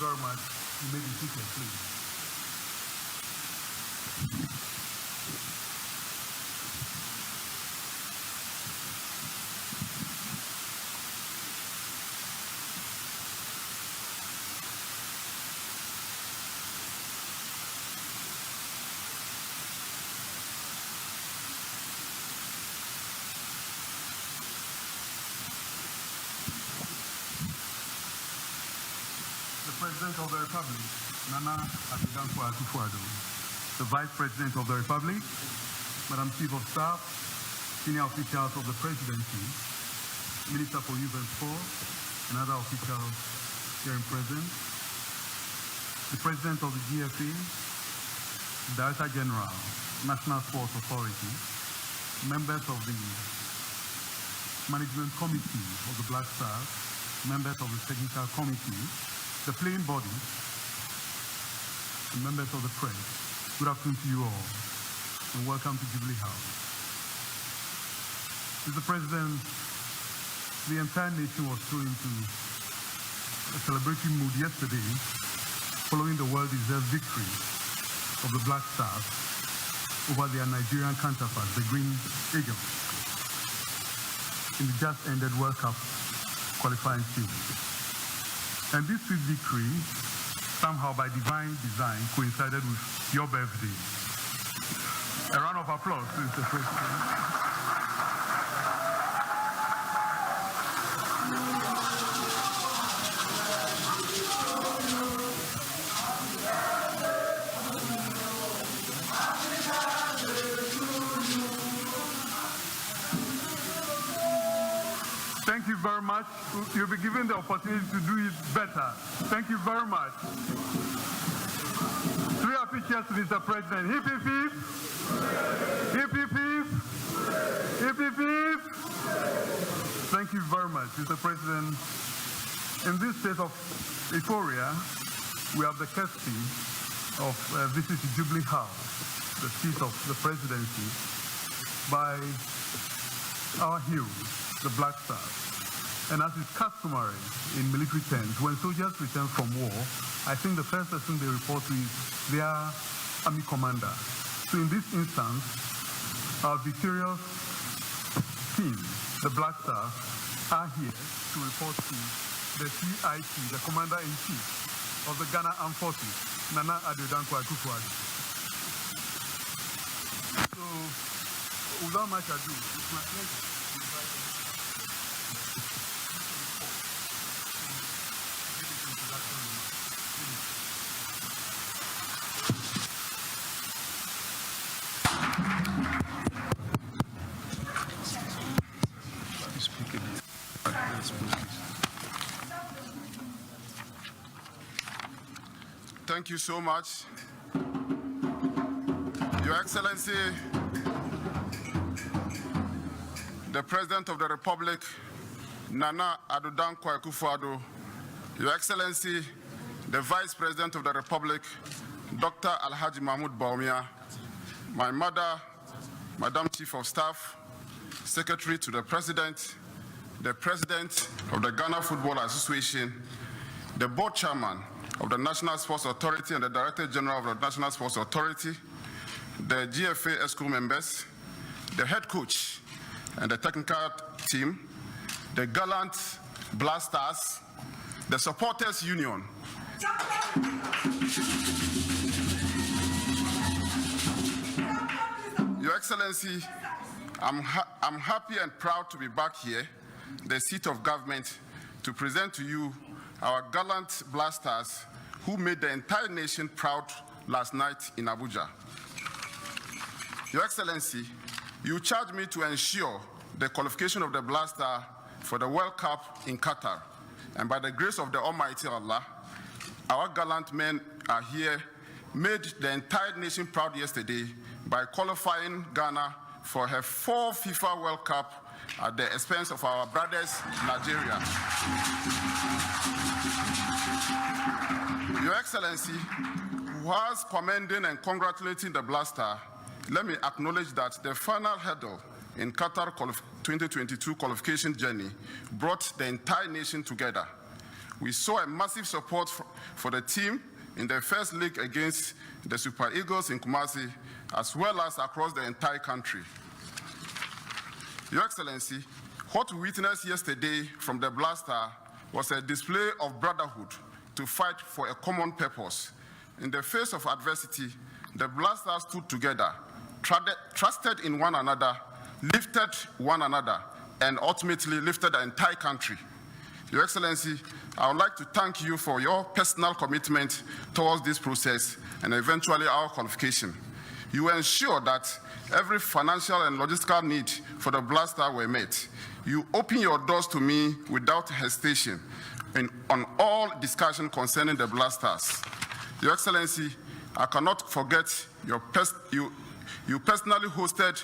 very much. You may be seated, please. The President of the Republic, Nana Akuffo Addo, the Vice President of the Republic, Madam Chief of Staff, senior officials of the Presidency, Minister for Youth and Sport, and other officials here present, the President of the GFA, Director General, National Sports Authority, members of the Management Committee of the Blackstars, members of the Technical Committee, the playing body, and members of the press. Good afternoon to you all, and welcome to Jubilee House. Mr. President, the entire nation was thrown into a celebratory mood yesterday following the well-deserved victory of the Black Stars over their Nigerian counterparts, the Green Eagles, in the just-ended World Cup qualifying season. And this sweet victory, somehow by divine design, coincided with your birthday. A round of applause, Mr. President. Thank you very much. You'll be given the opportunity to do it better. Thank you very much. 3 happy cheers to Mr. President. Hip, hip, hip. Hip, hip, hip. Hip, hip, hip. Thank you very much, Mr. President. In this state of euphoria, we have the courtesy of visit to Jubilee House, the seat of the presidency, by our heroes, the Black Stars. And as is customary in military terms, when soldiers return from war, I think the first person they report to is their army commander. So in this instance, our victorious team, the Black Stars, are here to report to the CIC, the Commander-in-Chief of the Ghana Armed Forces, Nana Akuffo Addo. So, without much ado, it's my pleasure to invite you. Thank you so much. Your Excellency, the President of the Republic, Nana Akuffo Addo, Your Excellency, the Vice President of the Republic, Dr. Alhaji Mahmoud Bawumia, my mother, Madam Chief of Staff, Secretary to the President of the Ghana Football Association, the Board Chairman of the National Sports Authority and the Director General of the National Sports Authority, the GFA ESCO members, the head coach and the technical team, the gallant Blasters, the Supporters Union, Your Excellency, I'm happy and proud to be back here, the seat of government, to present to you our gallant Blasters who made the entire nation proud last night in Abuja. Your Excellency, you charged me to ensure the qualification of the Blaster for the World Cup in Qatar. And by the grace of the Almighty Allah, our gallant men are here, made the entire nation proud yesterday by qualifying Ghana for her 4th FIFA World Cup at the expense of our brothers, Nigeria. Your Excellency, whilst commending and congratulating the Blaster, let me acknowledge that the final hurdle in Qatar 2022 qualification journey brought the entire nation together. We saw a massive support for the team in the first leg against the Super Eagles in Kumasi, as well as across the entire country. Your Excellency, what we witnessed yesterday from the Blaster was a display of brotherhood to fight for a common purpose. In the face of adversity, the Blasters stood together, trusted in one another, lifted one another, and ultimately lifted the entire country. Your Excellency, I would like to thank you for your personal commitment towards this process and eventually our qualification. You ensured that every financial and logistical need for the Blaster were met. You opened your doors to me without hesitation on all discussion concerning the Blasters. Your Excellency, I cannot forget you personally hosted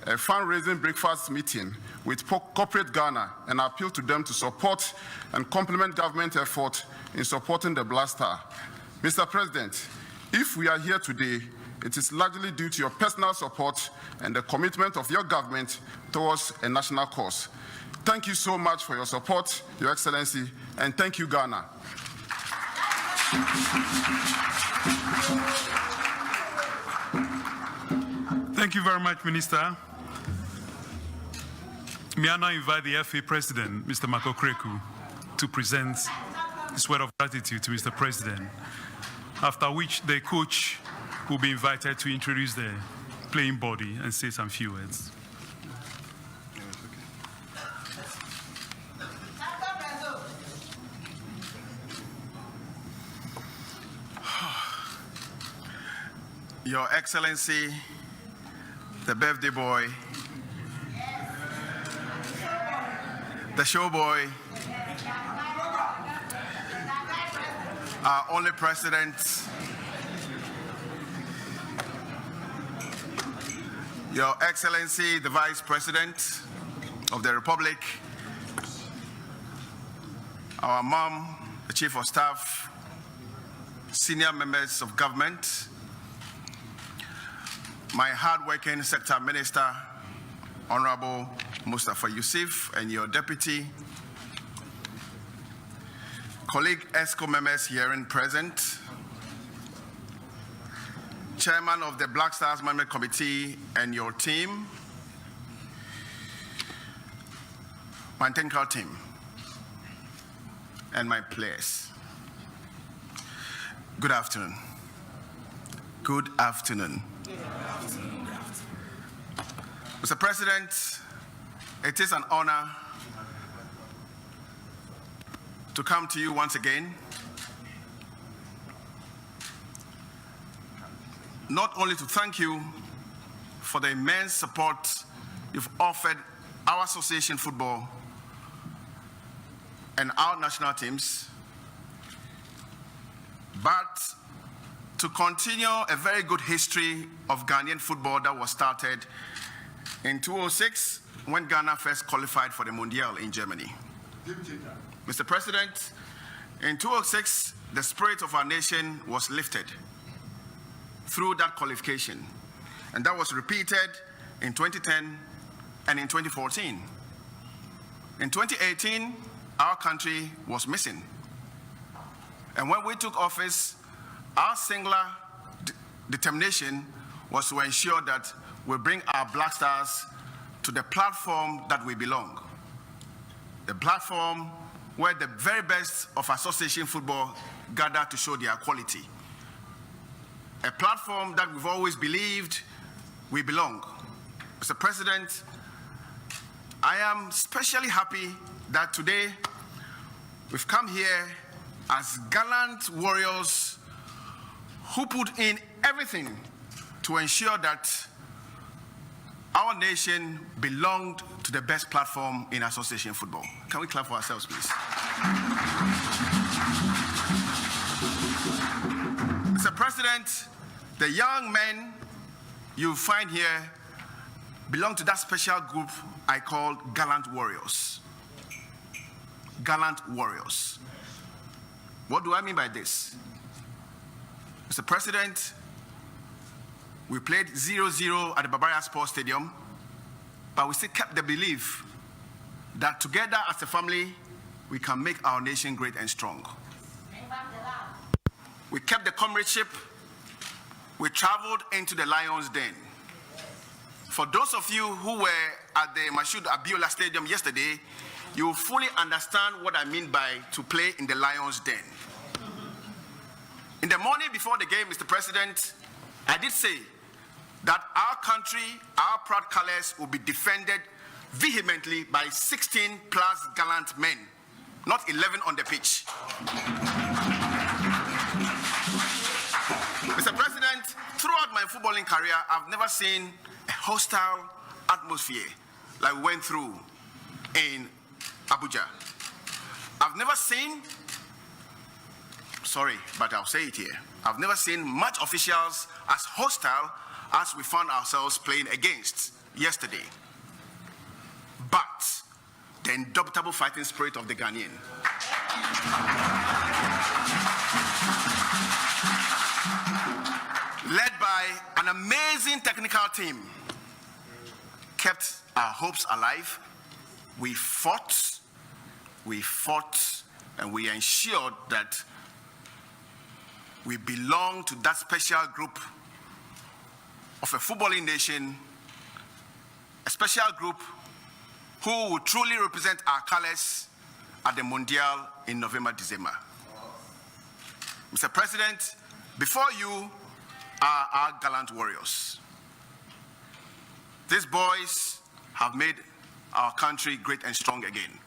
a fundraising breakfast meeting with corporate Ghana and appealed to them to support and complement government effort in supporting the Blaster. Mr. President, if we are here today, it is largely due to your personal support and the commitment of your government towards a national cause. Thank you so much for your support, Your Excellency, and thank you, Ghana. Thank you very much, Minister. May I now invite the FA President, Mr. Makokreku, to present his word of gratitude to Mr. President, after which the coach will be invited to introduce the playing body and say some few words. Your Excellency, the birthday boy, the show boy, our only president, Your Excellency, the Vice President of the Republic, our mom, the Chief of Staff, senior members of government, my hard-working sector minister, Honorable Mustafa Yusuf, and your deputy, colleague ESCO members here and present, chairman of the Blackstars Management Committee and your team, my technical team, and my players. Good afternoon. Good afternoon. Mr. President, it is an honor to come to you once again, not only to thank you for the immense support you've offered our association football and our national teams, but to continue a very good history of Ghanaian football that was started in 2006 when Ghana first qualified for the Mundial in Germany. Mr. President, in 2006, the spirit of our nation was lifted through that qualification, and that was repeated in 2010 and in 2014. In 2018, our country was missing. And when we took office, our singular determination was to ensure that we bring our Blackstars to the platform that we belong. The platform where the very best of association football gather to show their quality. A platform that we've always believed we belong. Mr. President, I am especially happy that today we've come here as gallant warriors who put in everything to ensure that our nation belonged to the best platform in association football. Can we clap for ourselves, please? Mr. President, the young men you find here belong to that special group I call gallant warriors. Gallant warriors. What do I mean by this? Mr. President, we played 0-0 at the Bavaria Sports Stadium, but we still kept the belief that together as a family, we can make our nation great and strong. We kept the comradeship. We traveled into the Lions' Den. For those of you who were at the Mashood Abiola Stadium yesterday, you will fully understand what I mean by to play in the Lions' Den. In the morning before the game, Mr. President, I did say that our country, our proud colors will be defended vehemently by 16 plus gallant men, not 11 on the pitch. Mr. President, throughout my footballing career, I've never seen a hostile atmosphere like we went through in Abuja. I've never seen, sorry, but I'll say it here, I've never seen much officials as hostile as we found ourselves playing against yesterday. But the indomitable fighting spirit of the Ghanaian, led by an amazing technical team, kept our hopes alive. We fought, and we ensured that we belong to that special group of a footballing nation, a special group who will truly represent our colors at the Mondial in November, December. Mr. President, before you are our gallant warriors. These boys have made our country great and strong again.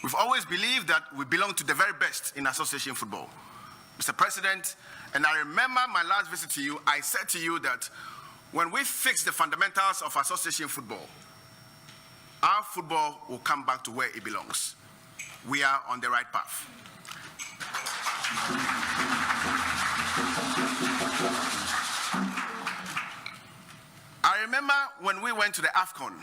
We've always believed that we belong to the very best in association football. Mr. President, and I remember my last visit to you, I said to you that when we fix the fundamentals of association football, our football will come back to where it belongs. We are on the right path. I remember when we went to the AFCON,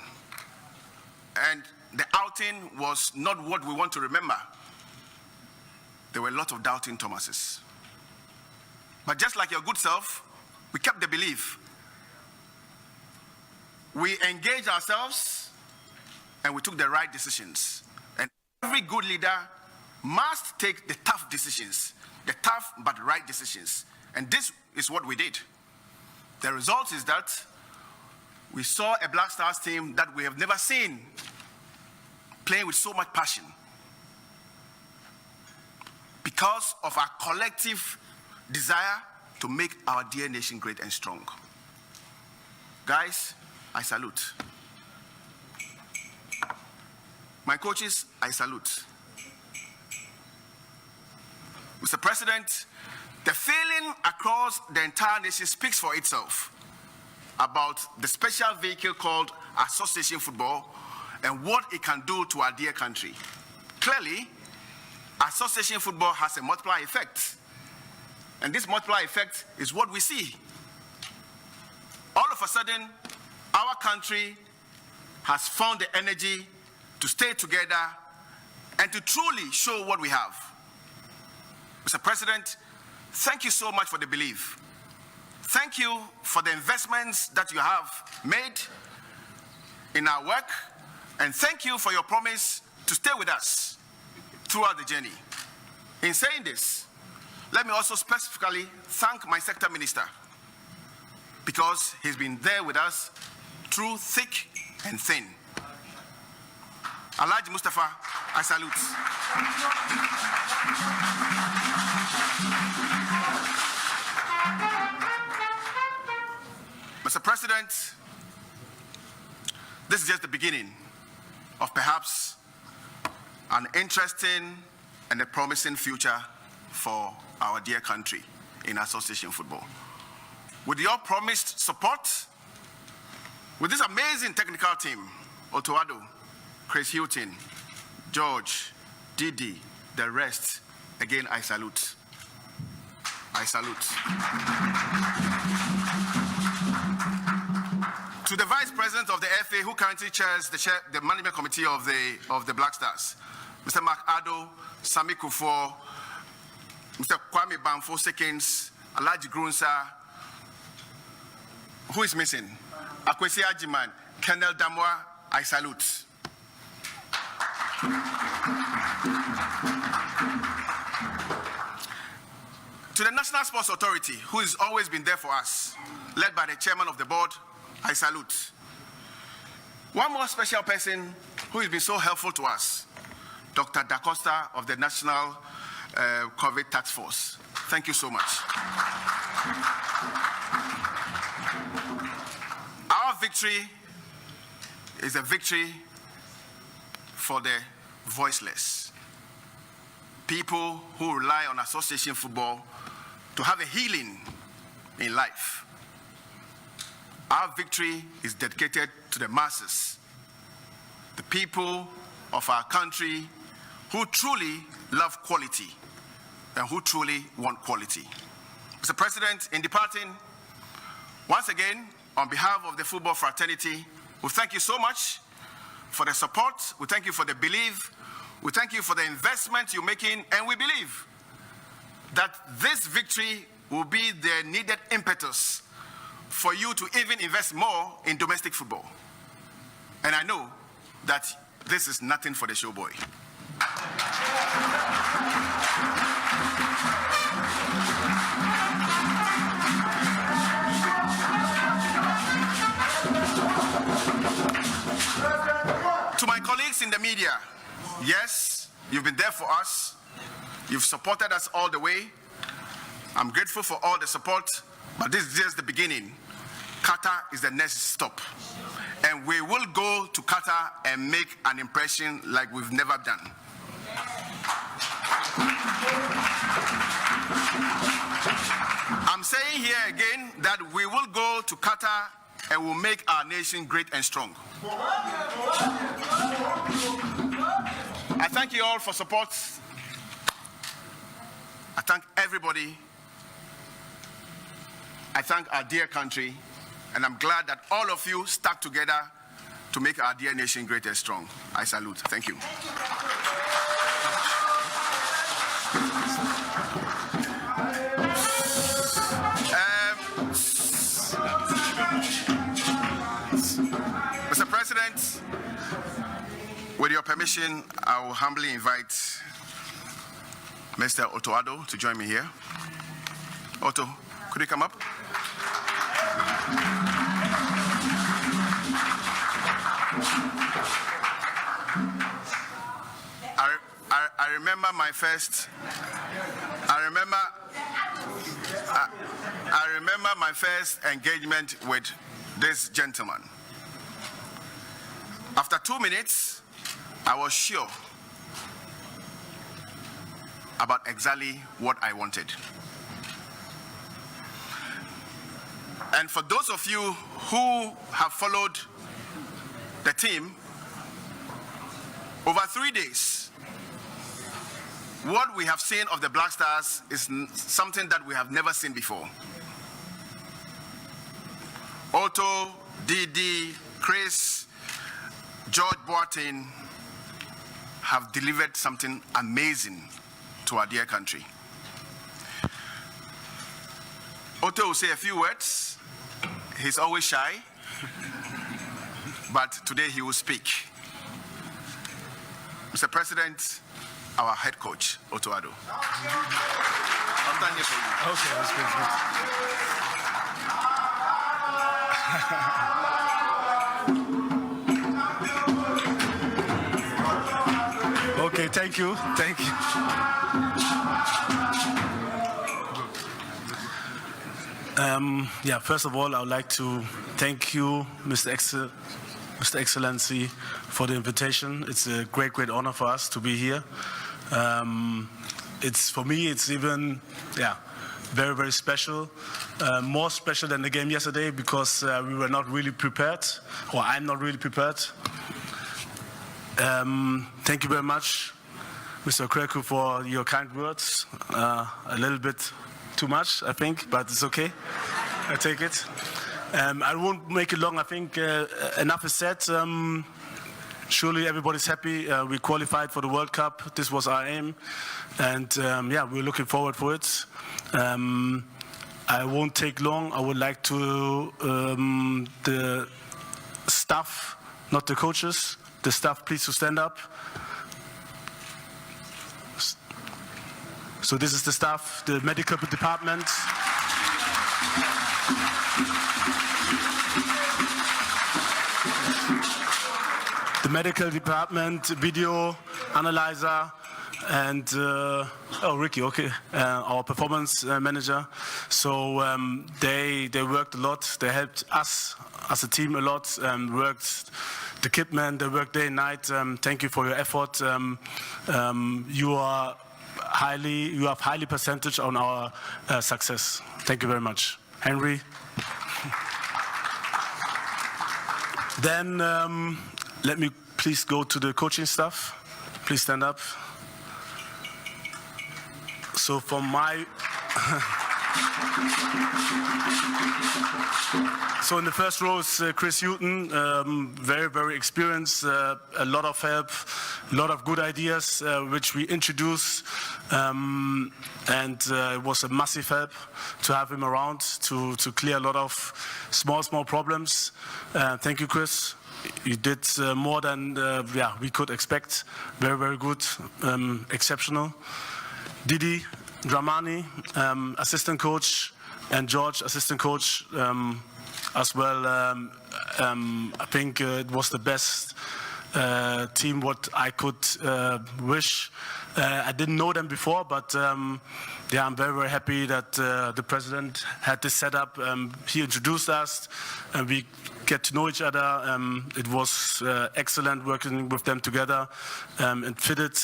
and the outing was not what we want to remember. There were a lot of doubting Thomases. But just like your good self, we kept the belief. We engaged ourselves, and we took the right decisions. And every good leader must take the tough decisions, the tough but right decisions. And this is what we did. The result is that we saw a Blackstars team that we have never seen playing with so much passion because of our collective desire to make our dear nation great and strong. Guys, I salute. My coaches, I salute. Mr. President, the feeling across the entire nation speaks for itself about the special vehicle called association football and what it can do to our dear country. Clearly, association football has a multiplier effect. And this multiplier effect is what we see. All of a sudden, our country has found the energy to stay together and to truly show what we have. Mr. President, thank you so much for the belief. Thank you for the investments that you have made in our work, and thank you for your promise to stay with us throughout the journey. In saying this, let me also specifically thank my sector minister, because he's been there with us through thick and thin. Alhaji Mustafa, I salute. Mr. President, this is just the beginning of perhaps an interesting and a promising future for our dear country in association football. With your promised support, with this amazing technical team, Akuffo Addo, Chris Hilton, George, Didi, the rest, again, I salute. I salute. To the Vice President of the FA, who currently chairs the management committee of the Blackstars, Mr. Mark Addo, Sami Kufuor, Mr. Kwame Bamfo Sekins, Alhaji Grunsa, who is missing? Akwesi Ajiman, Colonel Damwa, I salute. to the National Sports Authority, who has always been there for us, led by the chairman of the board, I salute. One more special person who has been so helpful to us, Dr. Da Costa of the National COVID Task Force. Thank you so much. Our victory is a victory for the voiceless. People who rely on association football to have a healing in life. Our victory is dedicated to the masses, the people of our country who truly love quality and who truly want quality. Mr. President, in departing, once again, on behalf of the football fraternity, we thank you so much for the support. We thank you for the belief. We thank you for the investment you're making, and we believe that this victory will be the needed impetus for you to even invest more in domestic football. And I know that this is nothing for the showboy. To my colleagues in the media, yes, you've been there for us. You've supported us all the way. I'm grateful for all the support, but this is just the beginning. Qatar is the next stop. And we will go to Qatar and make an impression like we've never done. I'm saying here again that we will go to Qatar and will make our nation great and strong. I thank you all for support. I thank everybody. I thank our dear country, and I'm glad that all of you stuck together to make our dear nation great and strong. I salute. Thank you. Mr. President, with your permission, I will humbly invite Mr. Akuffo Addo to join me here. Otto, could you come up? I remember my first. I remember my first engagement with this gentleman. After 2 minutes, I was sure about exactly what I wanted. And for those of you who have followed the team, over 3 days, what we have seen of the Blackstars is something that we have never seen before. Otto, Didi, Chris, George Boateng have delivered something amazing to our dear country. Otto will say a few words. He's always shy, but today he will speak. Mr. President, our head coach, Akuffo Addo. I'm done here for you. Okay, that's good. Okay, thank you. Thank you. First of all, I would like to thank you, Mr. Excellency, for the invitation. It's a great, great honor for us to be here. For me, it's even, very, very special. More special than the game yesterday because we were not really prepared, or I'm not really prepared. Thank you very much, Mr. Akuffo, for your kind words. A little bit too much, I think, but it's okay. I take it. I won't make it long. I think enough is said. Surely everybody's happy. We qualified for the World Cup. This was our aim. And we're looking forward for it. I won't take long. I would like to, the staff, not the coaches, the staff, please to stand up. So this is the staff, the medical department. The medical department, video analyzer, and Ricky, okay, our performance manager. So they worked a lot. They helped us as a team a lot. Worked the kitmen. They worked day and night. Thank you for your effort. You have highly percentage on our success. Thank you very much, Henry. Then let me please go to the coaching staff. Please stand up. So from my, so in the first row is Chris Houghton, very experienced, a lot of help, a lot of good ideas which we introduced, and it was a massive help to have him around to clear a lot of small problems. Thank you, Chris. You did more than we could expect. Very good, exceptional. Didi Dramani, assistant coach, and George, assistant coach as well. I think it was the best team what I could wish. I didn't know them before, but I'm very happy that the president had this set up. He introduced us, and we get to know each other. It was excellent working with them together and fitted.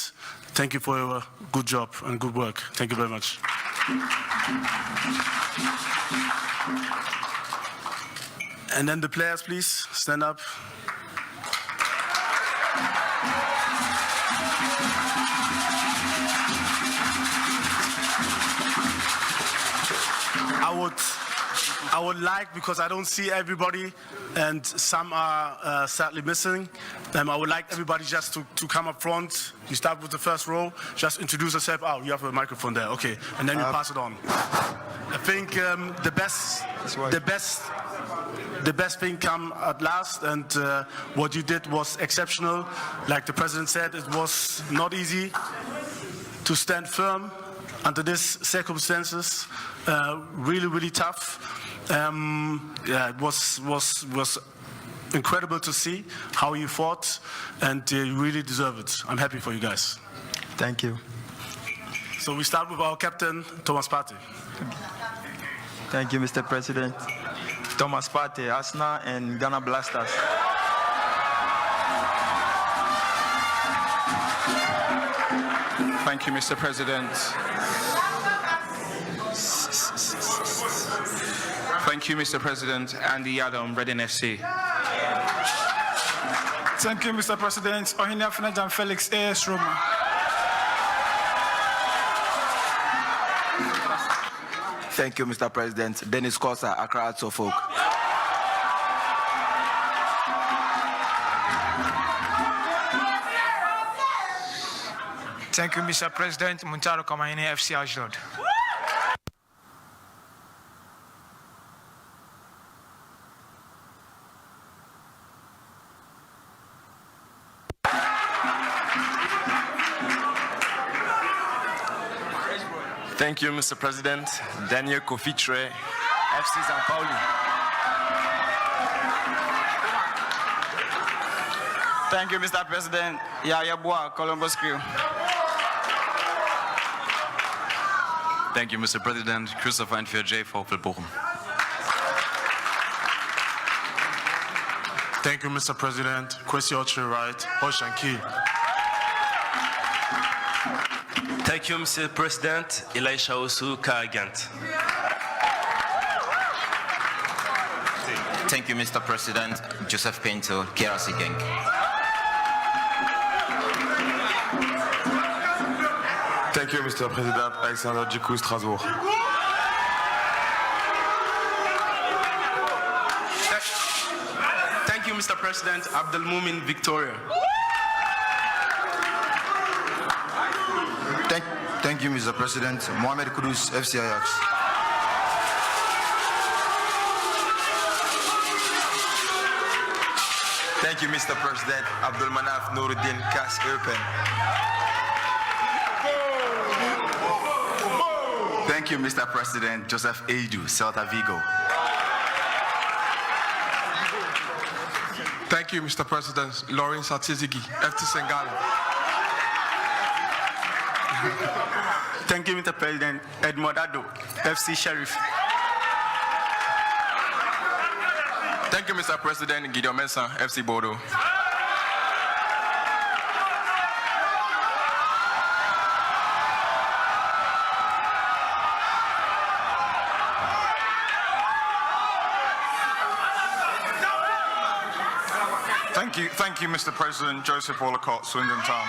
Thank you for your good job and good work. Thank you very much. And then the players, please, stand up. I would like, because I don't see everybody and some are sadly missing, I would like everybody just to come up front. You start with the first row, just introduce yourself. Oh, you have a microphone there, okay. And then you pass it on. I think the best thing come at last, and what you did was exceptional. Like the president said, it was not easy to stand firm under these circumstances. Really tough. It was incredible to see how you fought, and you really deserve it. I'm happy for you guys. Thank you. So we start with our captain, Thomas Partey. Thank you, Mr. President. Thomas Partey, Arsenal and Ghana Blasters. Thank you, Mr. President. Thank you, Mr. President. Andy Adam, Reading FC. Thank you, Mr. President. Ohina Finajan Felix AS Roma. Thank you, Mr. President. Dennis Kosa, Accra Suffolk. Thank you, Mr. President. Muntaro Kamaine FC Ashdod. Thank you, Mr. President. Daniel Kofitre, FC St. Pauli. Thank you, Mr. President. Yaya Boa, Columbus Crew. Thank you, Mr. President. Christopher Entfier J. VfL Bochum. Thank you, Mr. President. Kwesi Ochre Wright, Oshanki. Thank you, Mr. President. Elisha Osu, Agent. Thank you, Mr. President. Joseph Pinto, Kerasi Gang. Thank you, Mr. President. Alexander Djikou, Strasbourg. Thank you, Mr. President. Abdelmoumin, Victoria. Thank you, Mr. President. Mohamed Kudus, FC Ajax. Thank you, Mr. President. Abdul Manaf Nuruddin, CAS Open. Thank you, Mr. President. Joseph Addo, Celta Vigo. Thank you, Mr. President. Lawrence Atizigi, FC Sengala. Thank you, Mr. President. Edmond Addo, FC Sheriff. Thank you, Mr. President. Gideon Mensah, FC Bordeaux. Thank you, Mr. President. Joseph Wallacott, Swindon Town.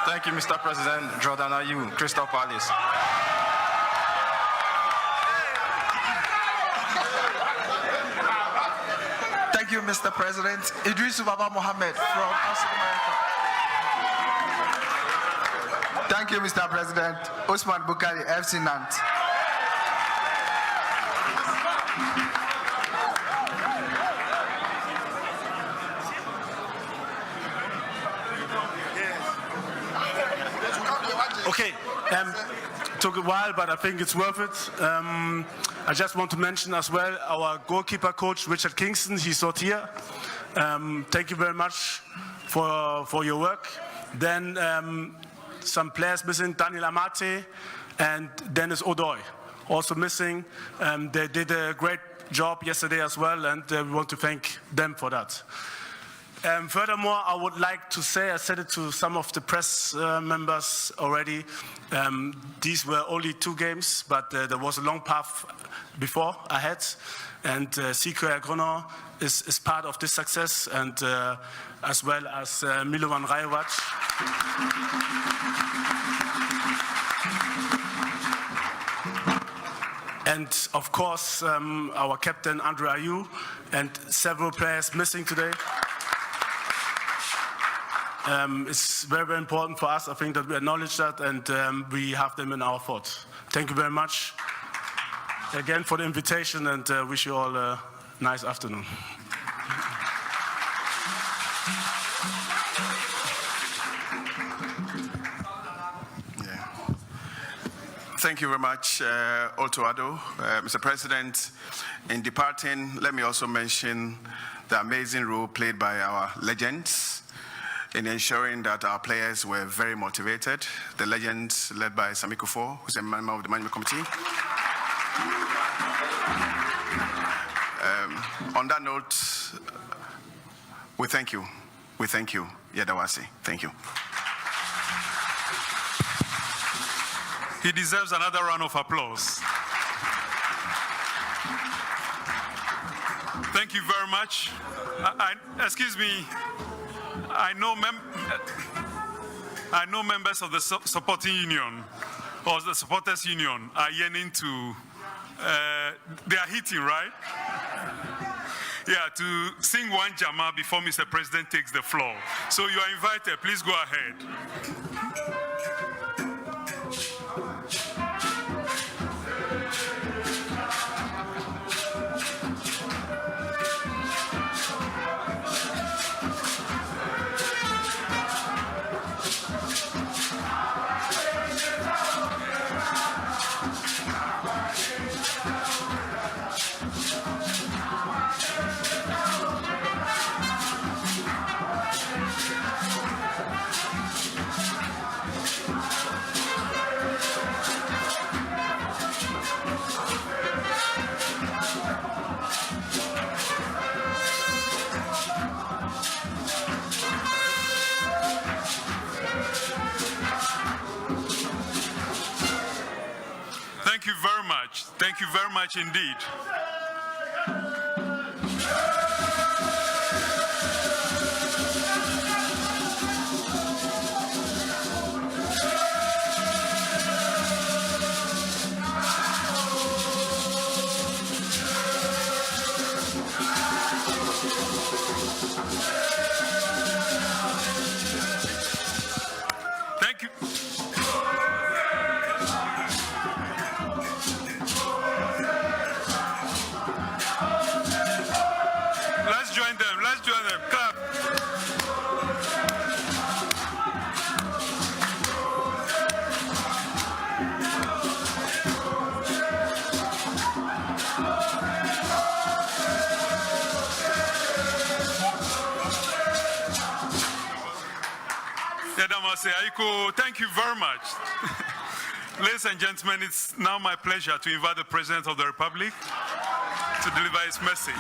Thank you, Mr. President. Jordan Ayew, Crystal Palace. Thank you, Mr. President. Idris Baba Mohammed from South America. Thank you, Mr. President. Osman Bukari, FC Nantes. Okay, took a while, but I think it's worth it. I just want to mention as well our goalkeeper coach, Richard Kingston. He's not here. Thank you very much for your work. Then some players missing, Daniel Amate and Dennis Odoy, also missing. They did a great job yesterday as well, and we want to thank them for that. Furthermore, I would like to say, I said it to some of the press members already, these were only 2 games, but there was a long path before ahead, and Sikre Agrono is part of this success, and as well as Milovan Rajovac. And of course, our captain, Andre Ayew, and several players missing today. It's very, very important for us, I think, that we acknowledge that, and we have them in our thoughts. Thank you very much again for the invitation, and wish you all a nice afternoon. Thank you very much, Akuffo Addo. Mr. President, in departing, let me also mention the amazing role played by our legends in ensuring that our players were very motivated. The legends led by Sami Kufuor, who's a member of the management committee. On that note, we thank you. We thank you, Yadawasi. Thank you. He deserves another round of applause. Thank you very much. Excuse me. I know members of the supporting union or the supporters union are yearning to. They are hitting, right? Yeah, to sing one Jama before Mr. President takes the floor. So you are invited. Please go ahead. Thank you very much. Thank you very much indeed. Kumasi. Aiko, thank you very much. Ladies and gentlemen, it's now my pleasure to invite the President of the Republic to deliver his message.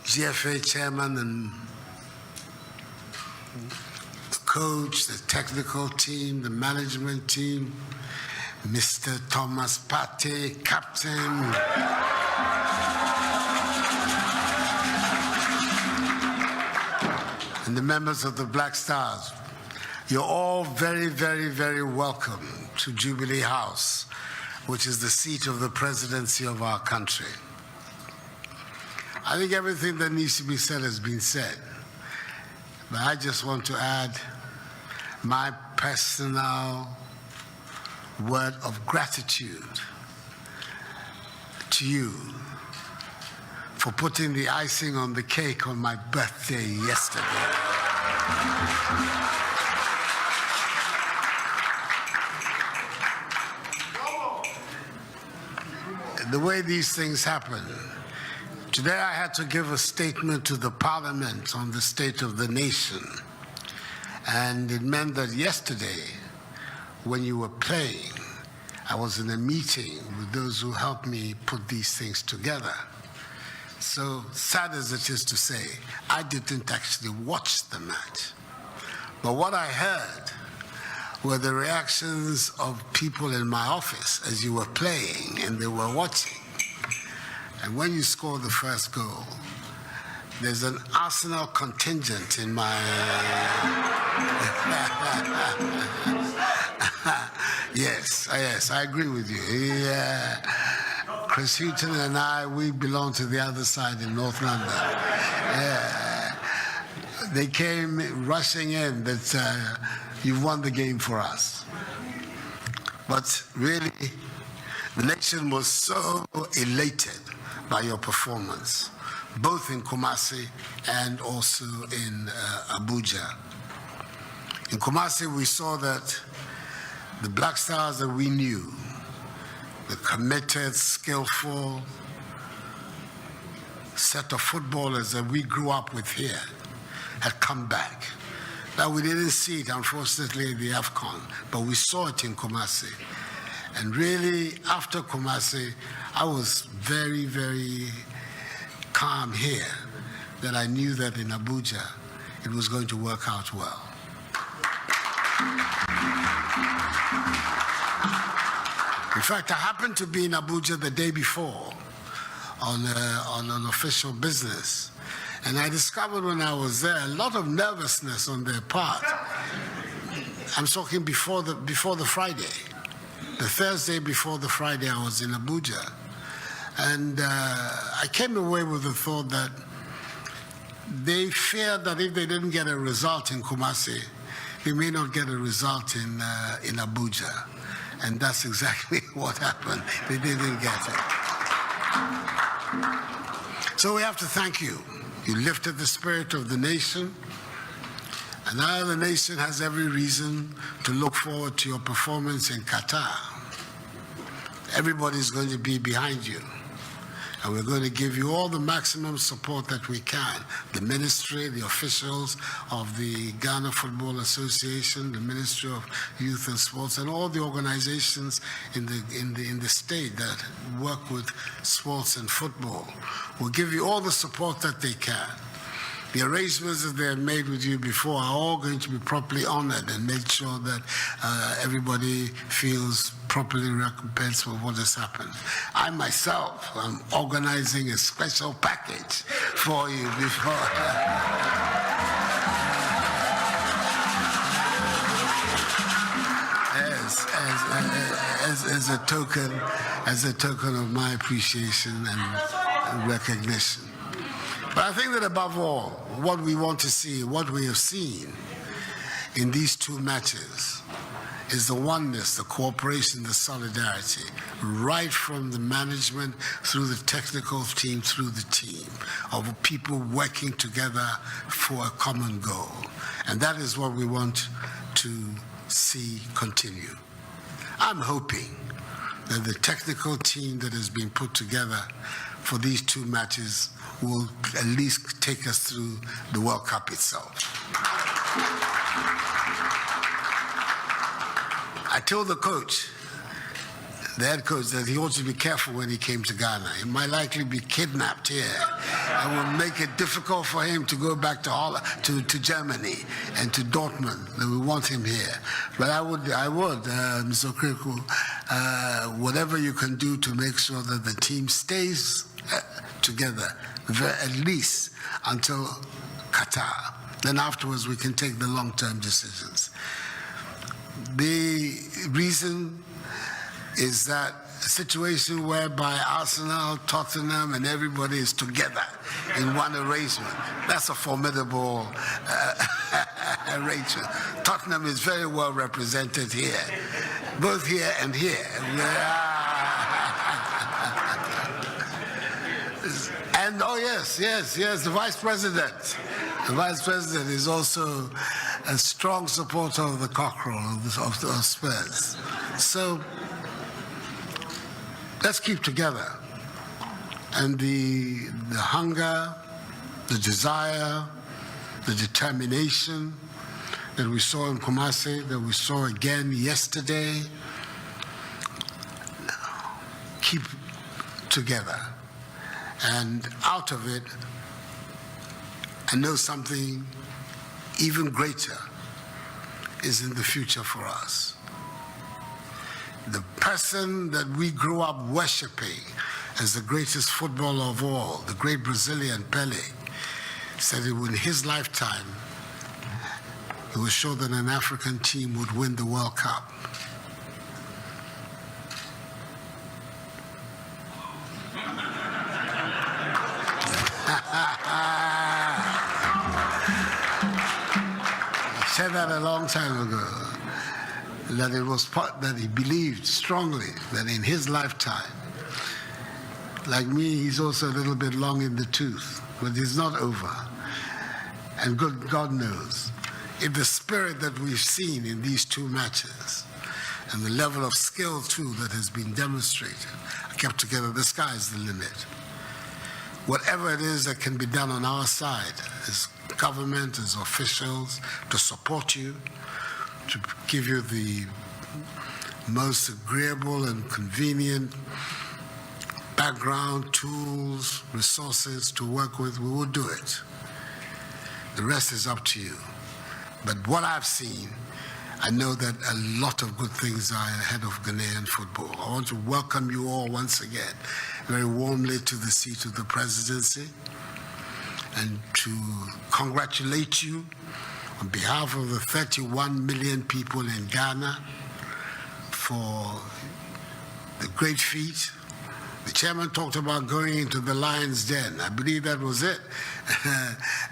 GFA chairman and the coach, the technical team, the management team, Mr. Thomas Partey, captain, and the members of the Black Stars. You're all very, very, very welcome to Jubilee House, which is the seat of the presidency of our country. I think everything that needs to be said has been said, but I just want to add my personal word of gratitude to you for putting the icing on the cake on my birthday yesterday. The way these things happen. Today I had to give a statement to the Parliament on the state of the nation. And it meant that yesterday, when you were playing, I was in a meeting with those who helped me put these things together. So sad as it is to say, I didn't actually watch the match. But what I heard were the reactions of people in my office as you were playing and they were watching. And when you score the first goal, there's an Arsenal contingent in my... Yes, I agree with you. Chris Hutton and I, we belong to the other side in North London. They came rushing in that you've won the game for us. But really, the nation was so elated by your performance, both in Kumasi and also in Abuja. In Kumasi, we saw that the Black Stars that we knew, the committed, skillful set of footballers that we grew up with here, had come back. Now, we didn't see it, unfortunately, in the AFCON, but we saw it in Kumasi. And really, after Kumasi, I was very, very calm here that I knew that in Abuja, it was going to work out well. In fact, I happened to be in Abuja the day before on an official business. And I discovered when I was there, a lot of nervousness on their part. I'm talking before the Friday. The Thursday before the Friday, I was in Abuja. And I came away with the thought that they feared that if they didn't get a result in Kumasi, they may not get a result in Abuja. And that's exactly what happened. They didn't get it. So we have to thank you. You lifted the spirit of the nation. And now the nation has every reason to look forward to your performance in Qatar. Everybody's going to be behind you. And we're going to give you all the maximum support that we can. The ministry, the officials of the Ghana Football Association, the Ministry of Youth and Sports, and all the organizations in the state that work with sports and football. We'll give you all the support that they can. The arrangements that they have made with you before are all going to be properly honored and make sure that everybody feels properly recompensed for what has happened. I myself am organizing a special package for you before. As a token of my appreciation and recognition. But I think that above all, what we want to see, what we have seen in these two matches, is the oneness, the cooperation, the solidarity, right from the management through the technical team, through the team, of people working together for a common goal. And that is what we want to see continue. I'm hoping that the technical team that has been put together for these two matches will at least take us through the World Cup itself. I told the coach, the head coach, that he ought to be careful when he came to Ghana. He might likely be kidnapped here and will make it difficult for him to go back to Germany and to Dortmund. That we want him here. But I would, Mr. Okreku, whatever you can do to make sure that the team stays together, at least until Qatar. Then afterwards we can take the long-term decisions. The reason is that a situation whereby Arsenal, Tottenham, and everybody is together in one arrangement. That's a formidable arrangement. Tottenham is very well represented here, both here and here. And oh yes, the Vice President. The Vice President is also a strong supporter of the cockerel, of the Spurs. So let's keep together. And the hunger, the desire, the determination that we saw in Kumasi, that we saw again yesterday, keep together. And out of it, I know something even greater is in the future for us. The person that we grew up worshiping as the greatest footballer of all, the great Brazilian Pele, said that in his lifetime, he was sure that an African team would win the World Cup. He said that a long time ago, that it was that he believed strongly that in his lifetime, like me, he's also a little bit long in the tooth, but it's not over. And God knows, if the spirit that we've seen in these two matches and the level of skill too that has been demonstrated, kept together, the sky is the limit. Whatever it is that can be done on our side as government, as officials, to support you, to give you the most agreeable and convenient background, tools, resources to work with, we will do it. The rest is up to you. But what I've seen, I know that a lot of good things are ahead of Ghanaian football. I want to welcome you all once again very warmly to the seat of the presidency and to congratulate you on behalf of the 31 million people in Ghana for the great feat. The chairman talked about going into the lion's den. I believe that was it.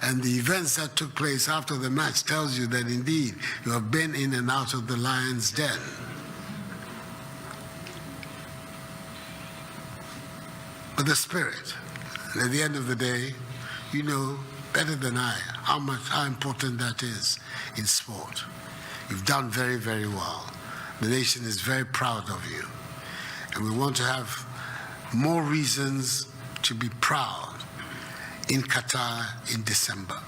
And the events that took place after the match tells you that indeed you have been in and out of the lion's den. But the spirit, and at the end of the day, you know better than I how important that is in sport. You've done very, very well. The nation is very proud of you. And we want to have more reasons to be proud in Qatar in December.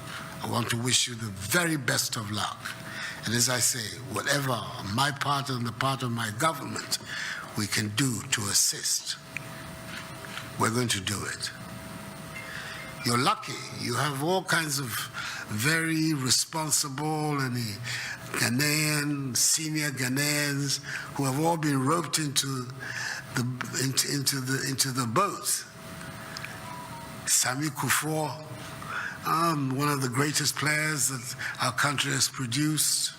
I want to wish you the very best of luck. And as I say, whatever on my part and the part of my government we can do to assist, we're going to do it. You're lucky. You have all kinds of very responsible and Ghanaian, senior Ghanaians who have all been roped into the boat. Sami Kufuor, one of the greatest players that our country has produced.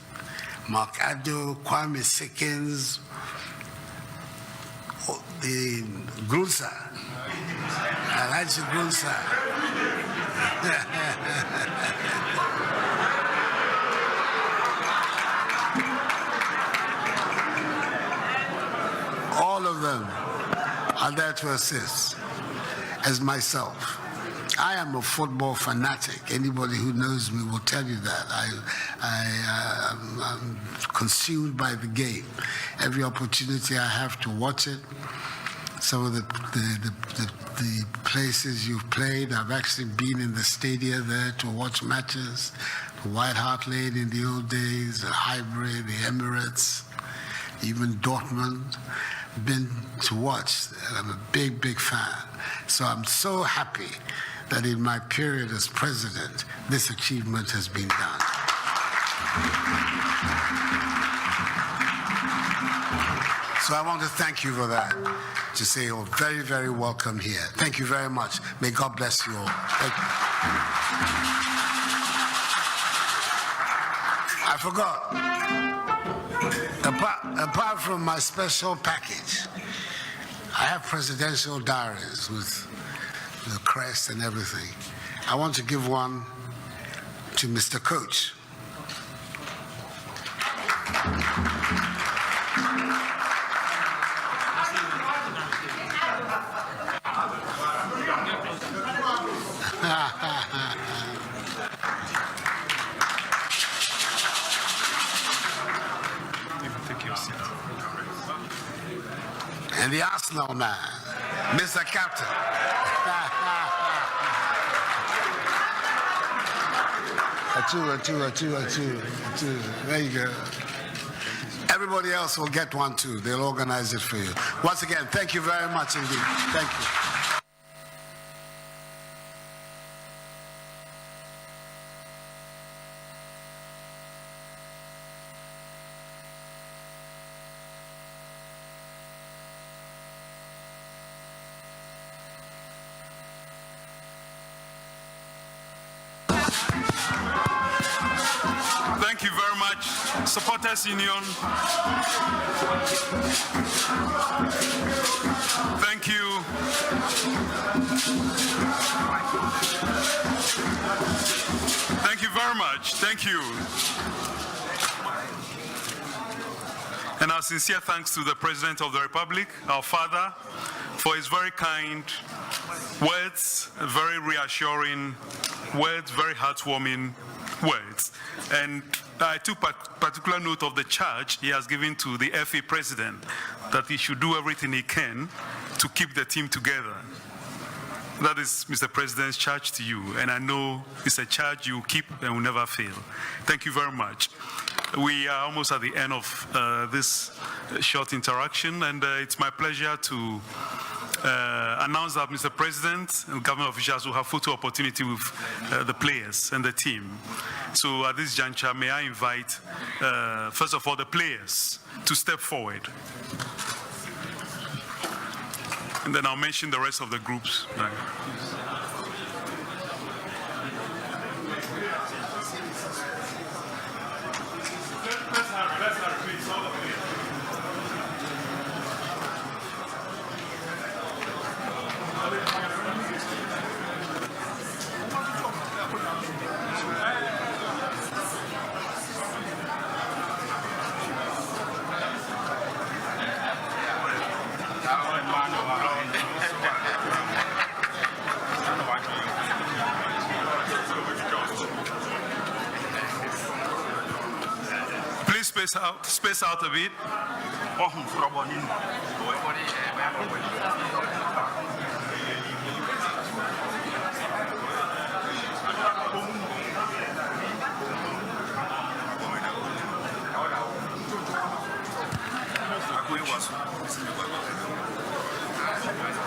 Mark Addo, Kwame Sikkins, the Grunsa, Alhaji Grunsa. them are there to assist, as myself. I am a football fanatic. Anybody who knows me will tell you that. I'm consumed by the game. Every opportunity I have to watch it. Some of the places you've played, I've actually been in the stadia there to watch matches. The White Hart Lane in the old days, the Highbury, the Emirates, even Dortmund. Been to watch. I'm a big, big fan. So I'm so happy that in my period as president, this achievement has been done. So I want to thank you for that, to say you're very, very welcome here. Thank you very much. May God bless you all. Thank you. I forgot. Apart from my special package, I have presidential diaries with the crest and everything. I want to give one to Mr. Coach. And the Arsenal man, Mr. Captain. A two. There you go. Everybody else will get one too. They'll organize it for you. Once again, thank you very much indeed. Thank you. Thank you very much, Supporters Union. Thank you. Thank you very much. Thank you. And our sincere thanks to the President of the Republic, our father, for his very kind words, very reassuring words, very heartwarming words. And I took particular note of the charge he has given to the FA president, that he should do everything he can to keep the team together. That is Mr. President's charge to you, and I know it's a charge you keep and will never fail. Thank you very much. We are almost at the end of this short interaction, and it's my pleasure to announce that Mr. President and government officials will have photo opportunity with the players and the team. So at this juncture, may I invite, first of all, the players to step forward. And then I'll mention the rest of the groups. Space out a bit.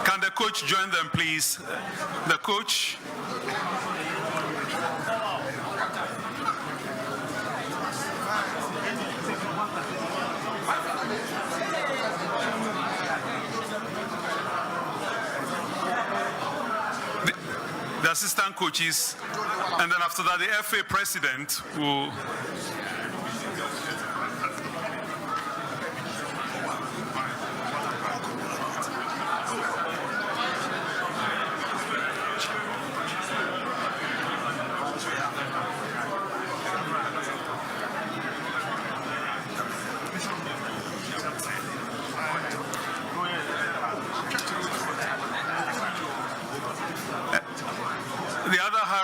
Can the coach join them, please? The coach. The assistant coaches, and then after that, the FA president will.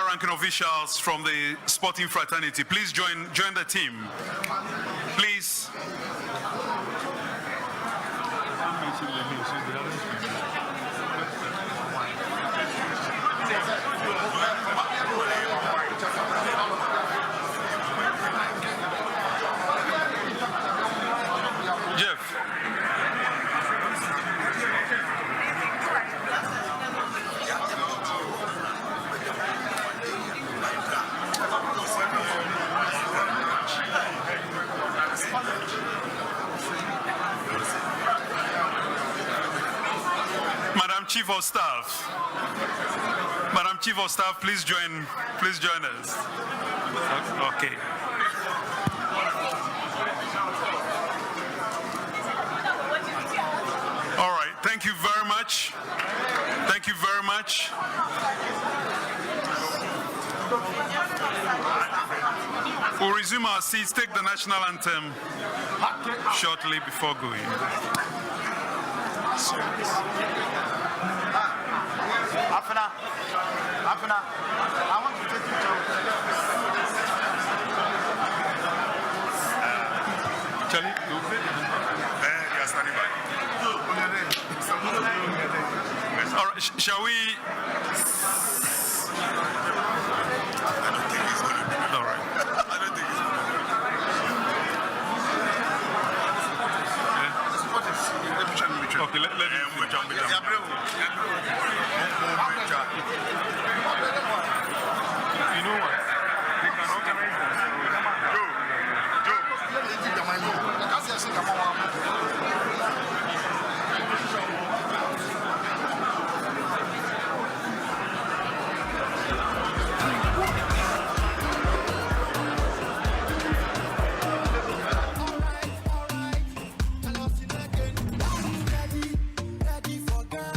high-ranking officials from the sporting fraternity. Please join the team. Please. Jeff. Madam Chief of Staff. Madam Chief of Staff, please join us. Okay. All right, thank you very much. Thank you very much. We'll resume our seats, take the national anthem shortly before going. Afina, I want to take you to Charlie, you okay? you are standing by. All right, shall we? I don't think it's going to be. All right. I don't think it's going to be. Okay, let me. You know what? They can organize Ready for God.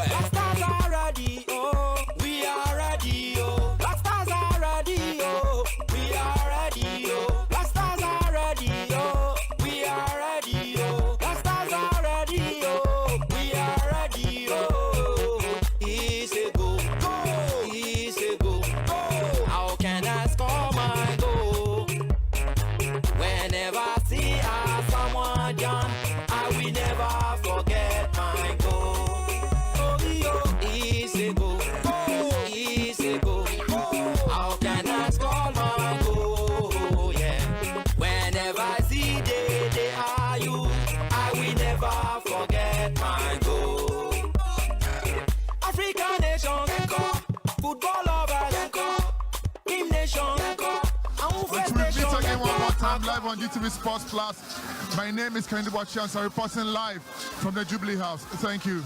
Blackstars are ready, oh, we are ready, oh. Blackstars are ready, oh, we are ready, oh. Blackstars are ready, oh, we are ready, oh. Blackstars are ready, oh, we are ready, oh. He's a go, go, he's a go, go. How can I score my goal? Whenever I see someone jump, I will never forget my goal. Easy go, easy go. How can I score my goal? Yeah. Whenever I see they are you, I will never forget my goal. African nation, football lovers, team nation. Let's repeat again one more time live on GTV Sports Plus. My name is Kendi Boccians. I'm reporting live from the Jubilee House. Thank you.